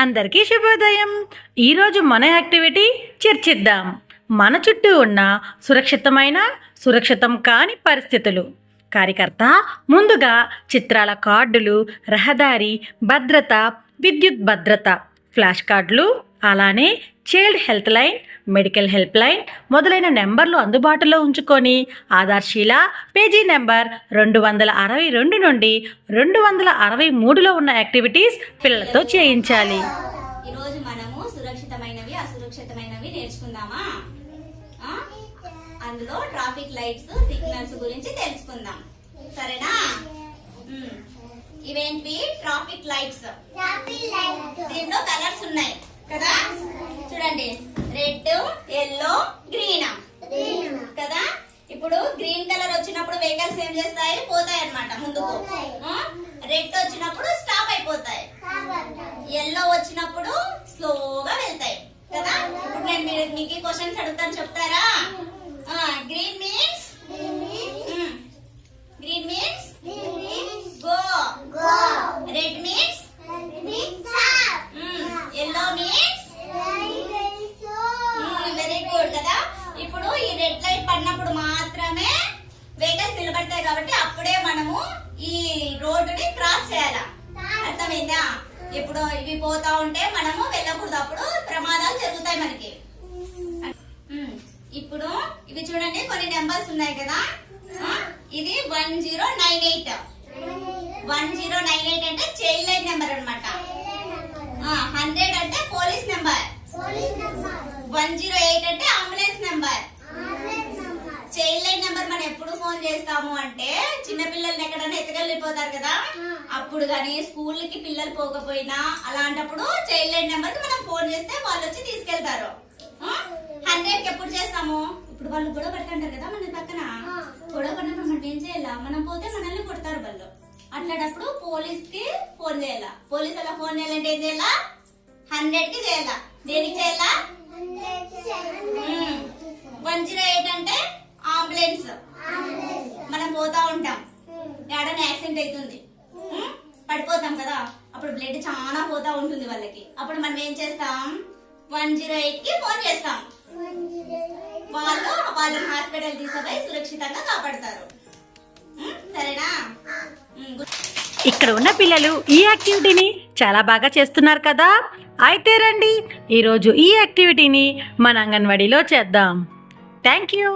అందరికీ శుభోదయం. ఈరోజు మన యాక్టివిటీ చర్చిద్దాం. మన చుట్టూ ఉన్న సురక్షితం కాని పరిస్థితులు. కార్యకర్త ముందుగా చిత్రాల కార్డులు, రహదారి భద్రత, విద్యుత్ భద్రత, ఫ్లాష్ కార్డులు, అలానే child health line, medical help line మొదలైన నెంబర్లు అందుబాటులో ఉంచుకొని ఆధార్శీల పేజీ నెంబర్ 262 నుండి 263లో ఉన్న యాక్టివిటీస్ పిల్లలతో చేయించాలి. ఈరోజు మనము సురక్షితమైనవి అసురక్షితమైనవి నేర్చుకుందామా? అందులో ట్రాఫిక్ లైట్స్, సిగ్నల్స్ గురించి తెలుసుకుందాం. సరేనా? ఇవేంటి? Traffic lights. దీంట్లో కలర్స్ ఉన్నాయి కదా, చూడండి. రెడ్, ఎల్లో, గ్రీన్ కదా. ఇప్పుడు గ్రీన్ కలర్ వచ్చినప్పుడు వెహికల్స్ ఏం చేస్తాయి? పోతాయి అన్నమాట ముందుకు. రెడ్ వచ్చినప్పుడు స్టాప్ అయిపోతాయి. ఎల్లో వచ్చినప్పుడు స్లోగా వెళ్తాయి కదా. ఇప్పుడు నేను మీకు క్వశ్చన్స్ అడుగుతాను, చెప్తారా? Green means go. Red means yellow means very good కదా. ఇప్పుడు ఈ రెడ్ లైట్ పడినప్పుడు మాత్రమే వెహికల్స్ నిలబడతాయి కాబట్టి అప్పుడే మనము ఈ రోడ్డుని క్రాస్ చేయాలా. అర్థమైందా? ఇప్పుడు ఇవి పోతా ఉంటే మనము వెళ్ళకూడదు, అప్పుడు ప్రమాదాలు జరుగుతాయి మనకి. ఇప్పుడు ఇవి చూడండి, కొన్ని నెంబర్స్ ఉన్నాయి కదా. ఇది 1098. 1098 అంటే చైల్డ్ లైన్ నెంబర్ అన్నమాట. 100 అంటే పోలీస్ నెంబర్. 108 అంటే ambulance number. Child line number మనం ఎప్పుడు ఫోన్ చేస్తాము అంటే చిన్నపిల్లల్ని ఎక్కడైనా ఎత్తుకెళ్ళిపోతారు కదా, అప్పుడు కానీ స్కూల్కి పిల్లలు పోకపోయినా అలాంటప్పుడు చైల్డ్ లైన్ నెంబర్ కి మనం ఫోన్ చేస్తే వాళ్ళు వచ్చి తీసుకెళ్తారు. 100కి ఎప్పుడు చేస్తాము? ఇప్పుడు వాళ్ళు గొడవ పడుతుంటారు కదా మన పక్కన. గొడవ పడినప్పుడు మనం ఏం చేయాలా? మనం పోతే మనల్ని కొడతారు వాళ్ళు. అట్లాంటప్పుడు పోలీస్ కి ఫోన్ చేయాలా. పోలీస్ అలా ఫోన్ చేయాలంటే ఏం చేయాలా? 100కి చేయాలా. దేనికి చేయాలా? 108 అంటే అంబులెన్స్. మనం పోతా ఉంటాం, ఏడైనా యాక్సిడెంట్ అవుతుంది, పడిపోతాం కదా, అప్పుడు బ్లడ్ చాలా పోతా ఉంటుంది వాళ్ళకి. అప్పుడు మనం ఏం చేస్తాం? 108కి ఫోన్ చేస్తాం. వాళ్ళని హాస్పిటల్ తీసుకుపోయి సురక్షితంగా కాపాడతారు. సరేనా? ఇక్కడ ఉన్న పిల్లలు ఈ యాక్టివిటీని చాలా బాగా చేస్తున్నారు కదా. అయితే రండి ఈరోజు ఈ యాక్టివిటీని మన అంగన్వాడీలో చేద్దాం. Thank you.